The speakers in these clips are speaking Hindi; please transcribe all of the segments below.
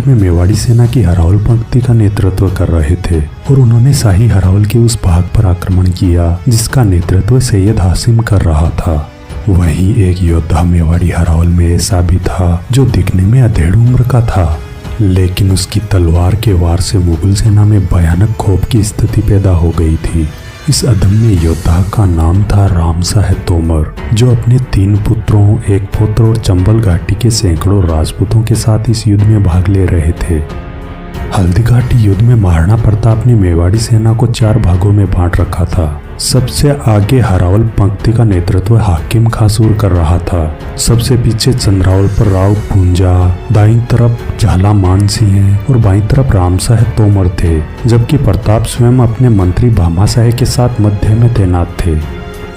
युद्ध में मेवाड़ी सेना की हरावल पंक्ति का नेतृत्व कर रहे थे और उन्होंने शाही हरावल के उस भाग पर आक्रमण किया जिसका नेतृत्व सैयद हासिम कर रहा था। वहीं एक योद्धा मेवाड़ी हरावल में ऐसा भी था जो दिखने में अधेड़ उम्र का था, लेकिन उसकी तलवार के वार से मुगल सेना में भयानक खौफ की स्थिति पैदा हो गई थी। इस अदम्य योद्धा का नाम था राम साहब तोमर, जो अपने 3 पुत्रों, एक पुत्र और चंबल घाटी के सैकड़ों राजपूतों के साथ इस युद्ध में भाग ले रहे थे। हल्दी घाटी युद्ध में महाराणा प्रताप ने मेवाड़ी सेना को 4 भागों में बांट रखा था। सबसे आगे हरावल पंक्ति का नेतृत्व हाकिम खासूर कर रहा था। सबसे पीछे चंद्रावल पर राव पूंजा, दाईं तरफ झाला मान सिंह और बाईं तरफ राम साहब तोमर थे, जबकि प्रताप स्वयं अपने मंत्री भामा साहब के साथ मध्य में तैनात थे।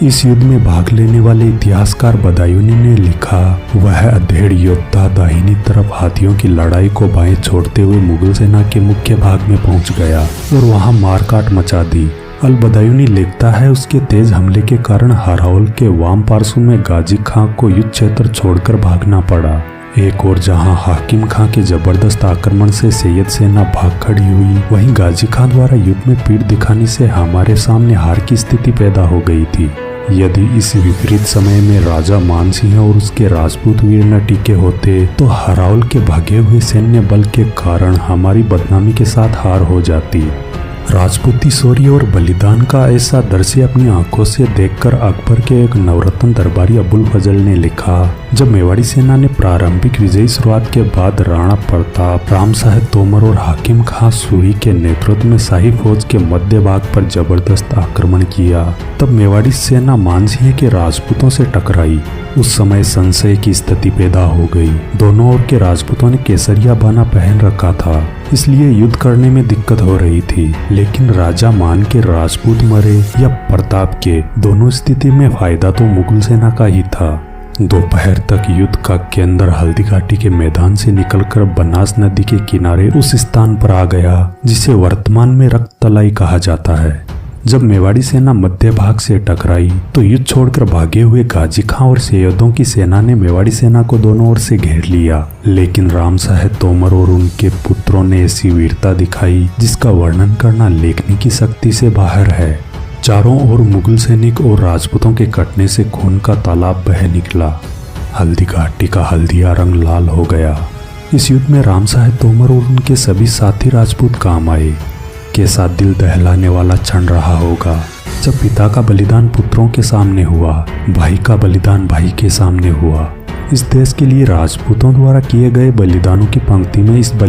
इस युद्ध में भाग लेने वाले इतिहासकार बदायूनी ने लिखा, वह अधेड़ योद्धा दाहिनी तरफ हाथियों की लड़ाई को बाएं छोड़ते हुए मुगल सेना के मुख्य भाग में पहुंच गया और वहां मारकाट मचा दी। अल बदायूनी लिखता है, उसके तेज हमले के कारण हरावल के वाम पार्श्व में गाजी खां को युद्ध क्षेत्र छोड़कर भागना पड़ा। एक और जहां हाकिम खां के जबरदस्त आक्रमण से सैयद सेना भाग खड़ी हुई, वहीं गाजी खां द्वारा युद्ध में पीठ दिखाने से हमारे सामने हार की स्थिति पैदा हो गई थी। यदि इस विपरीत समय में राजा मानसिंह और उसके राजपूत वीर न टिके होते तो हरावल के भागे हुए सैन्य बल के कारण हमारी बदनामी के साथ हार हो जाती। राजपूती शौर्य और बलिदान का ऐसा दृश्य अपनी आंखों से देखकर अकबर के एक नवरत्न दरबारी अबुल फजल ने लिखा, जब मेवाड़ी सेना ने प्रारंभिक विजयी शुरुआत के बाद राणा प्रताप, राम साहब तोमर और हाकिम खां सूरी के नेतृत्व में शाही फौज के मध्य भाग पर जबरदस्त आक्रमण किया, तब मेवाड़ी सेना मानसिंह के राजपूतों से टकराई। उस समय संशय की स्थिति पैदा हो गई। दोनों ओर के राजपूतों ने केसरिया बाना पहन रखा था, इसलिए युद्ध करने में दिक्कत हो रही थी। लेकिन राजा मान के राजपूत मरे या प्रताप के, दोनों स्थिति में फायदा तो मुगल सेना का ही था। दोपहर तक युद्ध का केंद्र हल्दी घाटी के मैदान से निकलकर बनास नदी के किनारे उस स्थान पर आ गया जिसे वर्तमान में रक्ततलाई कहा जाता है। जब मेवाड़ी सेना मध्य भाग से टकराई तो युद्ध छोड़कर भागे हुए गाजी खां और सैयदों की सेना ने मेवाड़ी सेना को दोनों ओर से घेर लिया, लेकिन राम साहब तोमर और उनके पुत्रों ने ऐसी वीरता दिखाई जिसका वर्णन करना लेखनी की शक्ति से बाहर है। चारों ओर मुगल सैनिक और राजपूतों के कटने से खून का तालाब बह निकला। हल्दी घाटी का हल्दिया रंग लाल हो गया। इस युद्ध में राम साहब तोमर और उनके सभी साथी राजपूत काम आए। कैसा दिल दहलाने वाला क्षण रहा होगा जब पिता का बलिदान पुत्रों के सामने हुआ, भाई का बलिदान भाई के सामने हुआ। इस देश के लिए राजपूतों द्वारा किए गए बलिदानों की पंक्ति में इस